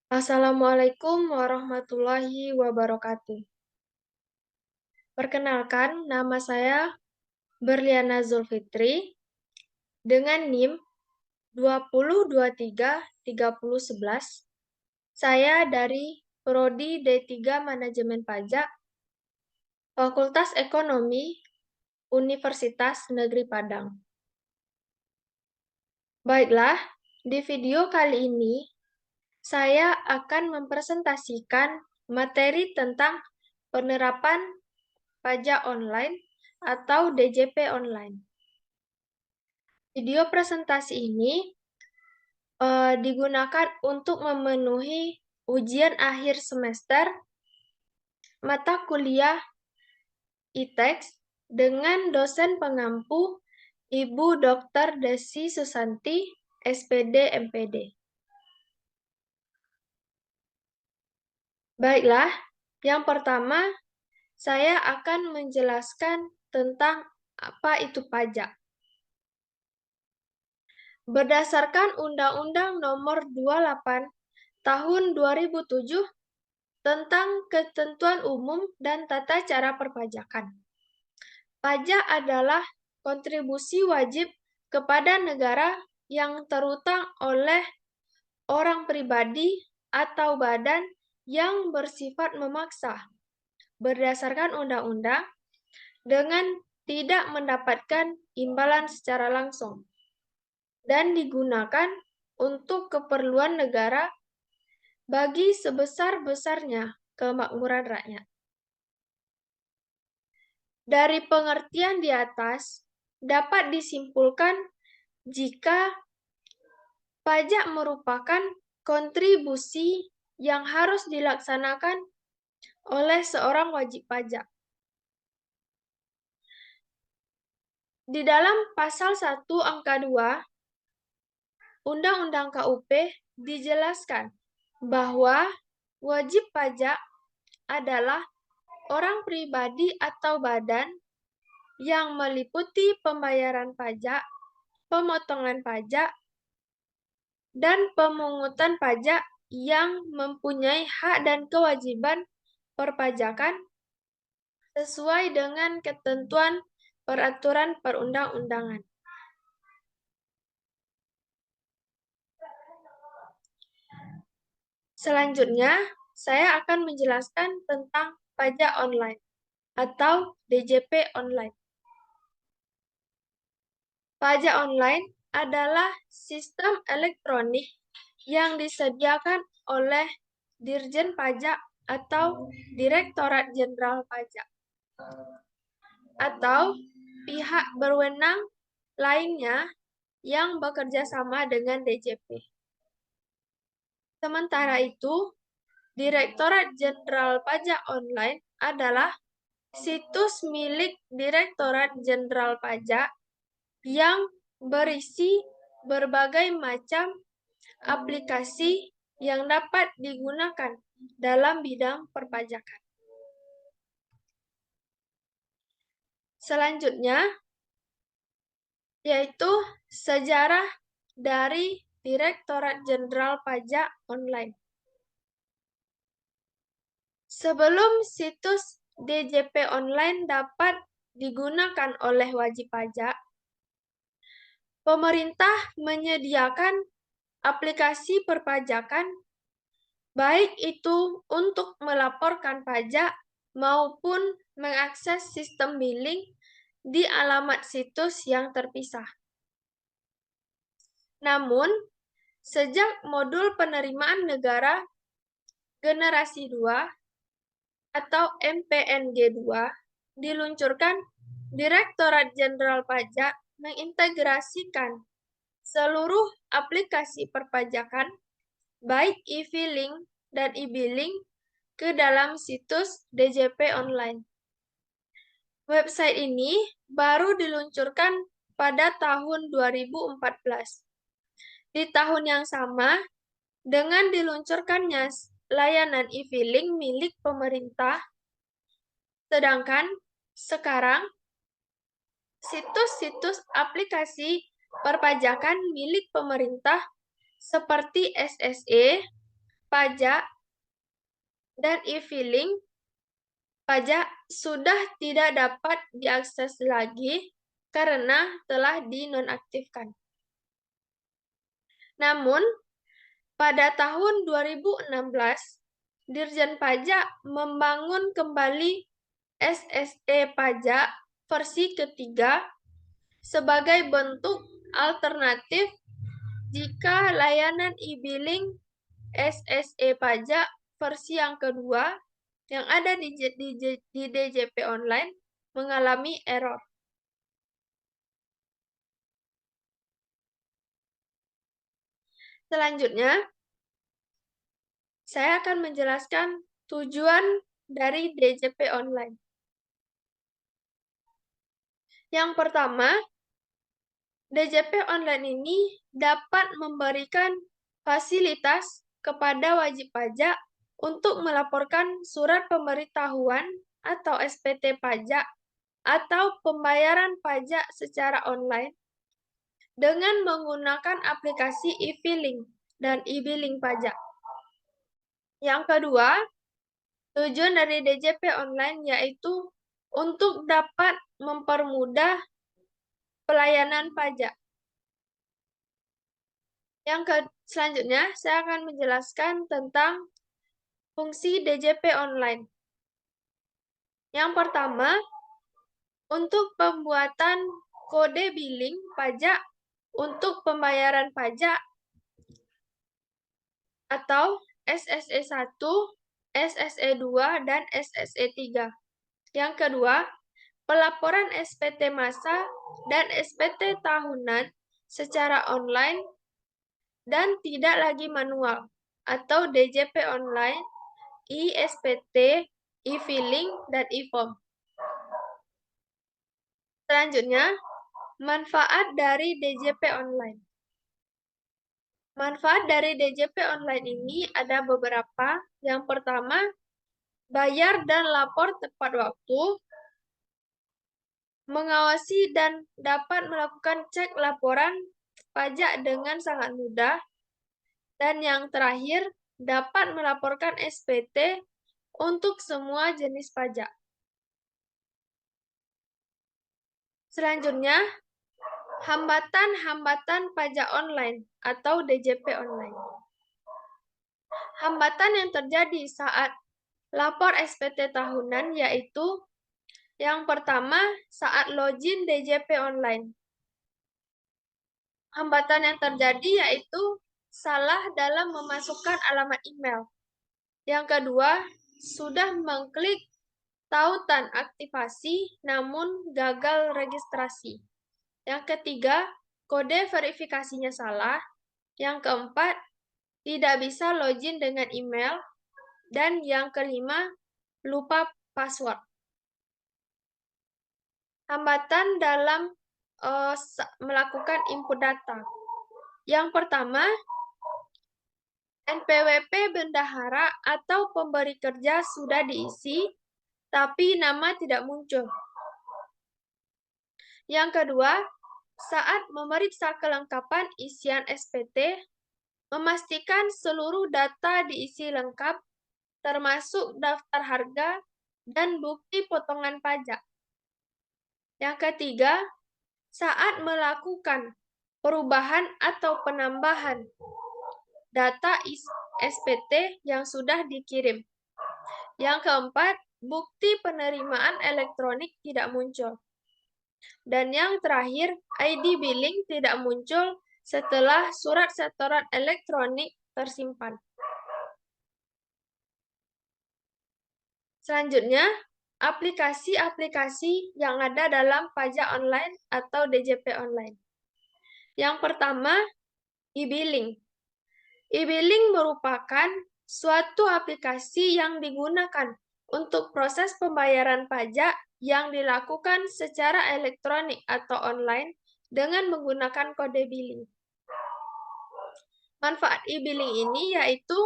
Assalamualaikum warahmatullahi wabarakatuh. Perkenalkan, nama saya Berliana Zulfitri dengan NIM 20233011. Saya dari Prodi D3 Manajemen Pajak, Fakultas Ekonomi, Universitas Negeri Padang. Baiklah, di video kali ini saya akan mempresentasikan materi tentang penerapan pajak online atau DJP online. Video presentasi ini digunakan untuk memenuhi ujian akhir semester mata kuliah ITEX dengan dosen pengampu Ibu Dr. Desi Susanti, SPD MPD. Baiklah, yang pertama saya akan menjelaskan tentang apa itu pajak. Berdasarkan Undang-Undang Nomor 28 Tahun 2007 tentang Ketentuan Umum dan Tata Cara Perpajakan. Pajak adalah kontribusi wajib kepada negara yang terutang oleh orang pribadi atau badan yang bersifat memaksa berdasarkan undang-undang dengan tidak mendapatkan imbalan secara langsung dan digunakan untuk keperluan negara bagi sebesar-besarnya kemakmuran rakyat. Dari pengertian di atas, dapat disimpulkan jika pajak merupakan kontribusi yang harus dilaksanakan oleh seorang wajib pajak. Di dalam pasal 1 angka 2 Undang-Undang KUP dijelaskan bahwa wajib pajak adalah orang pribadi atau badan yang meliputi pembayaran pajak, pemotongan pajak, dan pemungutan pajak yang mempunyai hak dan kewajiban perpajakan sesuai dengan ketentuan peraturan perundang-undangan. Selanjutnya, saya akan menjelaskan tentang pajak online atau DJP online. Pajak online adalah sistem elektronik yang disediakan oleh Dirjen Pajak atau Direktorat Jenderal Pajak atau pihak berwenang lainnya yang bekerja sama dengan DJP. Sementara itu, Direktorat Jenderal Pajak Online adalah situs milik Direktorat Jenderal Pajak yang berisi berbagai macam aplikasi yang dapat digunakan dalam bidang perpajakan. Selanjutnya, yaitu sejarah dari Direktorat Jenderal Pajak Online. Sebelum situs DJP online dapat digunakan oleh wajib pajak, pemerintah menyediakan aplikasi perpajakan, baik itu untuk melaporkan pajak maupun mengakses sistem billing di alamat situs yang terpisah. Namun, sejak modul penerimaan negara generasi 2 atau MPNG 2 diluncurkan, Direktorat Jenderal Pajak mengintegrasikan seluruh aplikasi perpajakan, baik e-filing dan e-billing, ke dalam situs DJP online. Website ini baru diluncurkan pada tahun 2014. Di tahun yang sama, dengan diluncurkannya layanan e-filing milik pemerintah, sedangkan sekarang situs-situs aplikasi perpajakan milik pemerintah seperti SSE, pajak dan e-filing pajak sudah tidak dapat diakses lagi karena telah dinonaktifkan. Namun, pada tahun 2016, Dirjen Pajak membangun kembali SSE Pajak versi ketiga sebagai bentuk alternatif jika layanan e-billing SSE Pajak versi yang kedua yang ada di DJP Online mengalami error. Selanjutnya, saya akan menjelaskan tujuan dari DJP Online. Yang pertama, DJP Online ini dapat memberikan fasilitas kepada wajib pajak untuk melaporkan surat pemberitahuan atau SPT pajak atau pembayaran pajak secara online dengan menggunakan aplikasi e-filing dan e-billing pajak. Yang kedua, tujuan dari DJP Online yaitu untuk dapat mempermudah pelayanan pajak. Selanjutnya, saya akan menjelaskan tentang fungsi DJP Online. Yang pertama, untuk pembuatan kode billing pajak untuk pembayaran pajak atau SSE 1, SSE 2, dan SSE 3. Yang kedua, pelaporan SPT masa dan SPT tahunan secara online dan tidak lagi manual atau DJP Online, e-SPT, e-filing, dan e-form. Selanjutnya, manfaat dari DJP Online. Manfaat dari DJP Online ini ada beberapa. Yang pertama, bayar dan lapor tepat waktu, mengawasi dan dapat melakukan cek laporan pajak dengan sangat mudah, dan yang terakhir, dapat melaporkan SPT untuk semua jenis pajak. Selanjutnya, hambatan-hambatan pajak online atau DJP Online. Hambatan yang terjadi saat lapor SPT tahunan yaitu yang pertama, saat login DJP Online. Hambatan yang terjadi yaitu salah dalam memasukkan alamat email. Yang kedua, sudah mengklik tautan aktivasi namun gagal registrasi. Yang ketiga, kode verifikasinya salah. Yang keempat, tidak bisa login dengan email. Dan yang kelima, lupa password. Hambatan dalam melakukan input data. Yang pertama, NPWP bendahara atau pemberi kerja sudah diisi, tapi nama tidak muncul. Yang kedua, saat memeriksa kelengkapan isian SPT, memastikan seluruh data diisi lengkap, termasuk daftar harga dan bukti potongan pajak. Yang ketiga, saat melakukan perubahan atau penambahan data SPT yang sudah dikirim. Yang keempat, bukti penerimaan elektronik tidak muncul. Dan yang terakhir, ID billing tidak muncul setelah surat setoran elektronik tersimpan. Selanjutnya, aplikasi-aplikasi yang ada dalam pajak online atau DJP Online. Yang pertama, e-billing. E-billing merupakan suatu aplikasi yang digunakan untuk proses pembayaran pajak yang dilakukan secara elektronik atau online dengan menggunakan kode billing. Manfaat e-billing ini yaitu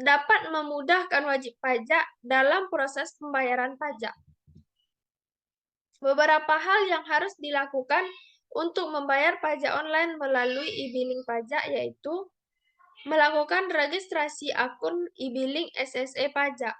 dapat memudahkan wajib pajak dalam proses pembayaran pajak. Beberapa hal yang harus dilakukan untuk membayar pajak online melalui e-billing pajak yaitu melakukan registrasi akun e-billing SSE pajak,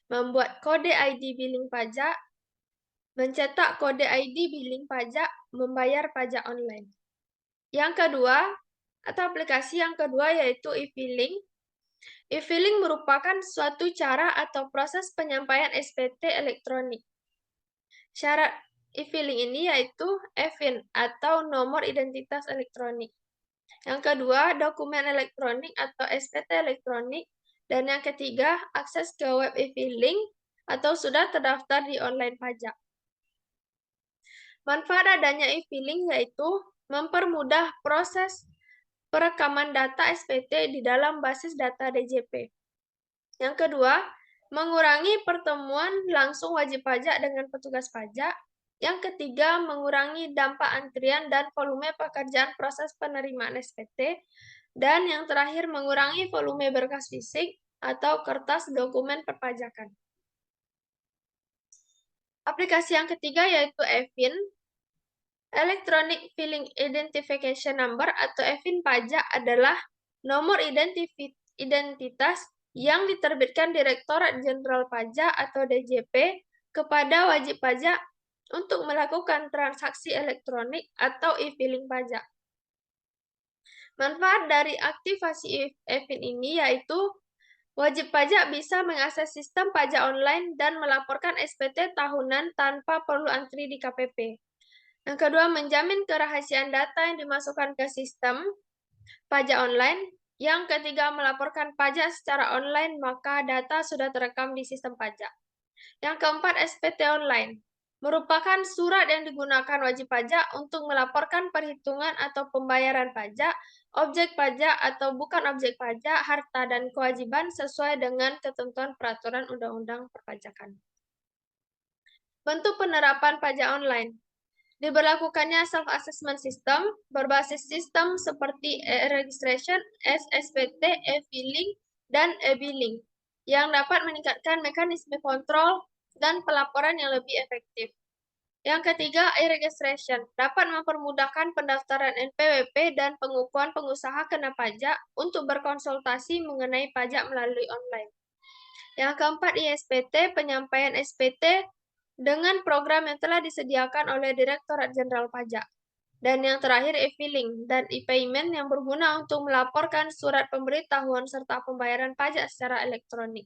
membuat kode ID billing pajak, mencetak kode ID billing pajak, membayar pajak online. Yang kedua, atau aplikasi yang kedua yaitu e-filing. E-filing merupakan suatu cara atau proses penyampaian SPT elektronik. Syarat e-filing ini yaitu EFIN atau nomor identitas elektronik. Yang kedua, dokumen elektronik atau SPT elektronik. Dan yang ketiga, akses ke web e-filing atau sudah terdaftar di online pajak. Manfaat adanya e-filing yaitu mempermudah proses perekaman data SPT di dalam basis data DJP. Yang kedua, mengurangi pertemuan langsung wajib pajak dengan petugas pajak. Yang ketiga, mengurangi dampak antrian dan volume pekerjaan proses penerimaan SPT. Dan yang terakhir, mengurangi volume berkas fisik atau kertas dokumen perpajakan. Aplikasi yang ketiga yaitu EFIN, Electronic Filing Identification Number atau EFIN pajak adalah nomor identitas yang diterbitkan Direktorat Jenderal Pajak atau DJP kepada wajib pajak untuk melakukan transaksi elektronik atau e-filing pajak. Manfaat dari aktivasi EFIN ini yaitu wajib pajak bisa mengakses sistem pajak online dan melaporkan SPT tahunan tanpa perlu antri di KPP. Yang kedua, menjamin kerahasiaan data yang dimasukkan ke sistem pajak online. Yang ketiga, melaporkan pajak secara online, maka data sudah terekam di sistem pajak. Yang keempat, SPT online. Merupakan surat yang digunakan wajib pajak untuk melaporkan perhitungan atau pembayaran pajak, objek pajak atau bukan objek pajak, harta dan kewajiban sesuai dengan ketentuan peraturan undang-undang perpajakan. Bentuk penerapan pajak online. Diberlakukannya self-assessment system berbasis sistem seperti e-registration, SSPT, e-filing, dan e-billing yang dapat meningkatkan mekanisme kontrol dan pelaporan yang lebih efektif. Yang ketiga, e-registration dapat mempermudahkan pendaftaran NPWP dan pengukuhan pengusaha kena pajak untuk berkonsultasi mengenai pajak melalui online. Yang keempat, ISPT, penyampaian SPT dengan program yang telah disediakan oleh Direktorat Jenderal Pajak. Dan yang terakhir, e-filing dan e-payment yang berguna untuk melaporkan surat pemberitahuan serta pembayaran pajak secara elektronik.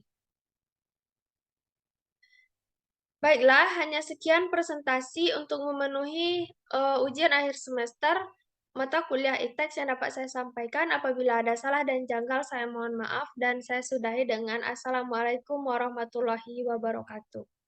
Baiklah, hanya sekian presentasi untuk memenuhi ujian akhir semester mata kuliah ITEX yang dapat saya sampaikan. Apabila ada salah dan janggal, saya mohon maaf. Dan saya sudahi dengan Assalamualaikum warahmatullahi wabarakatuh.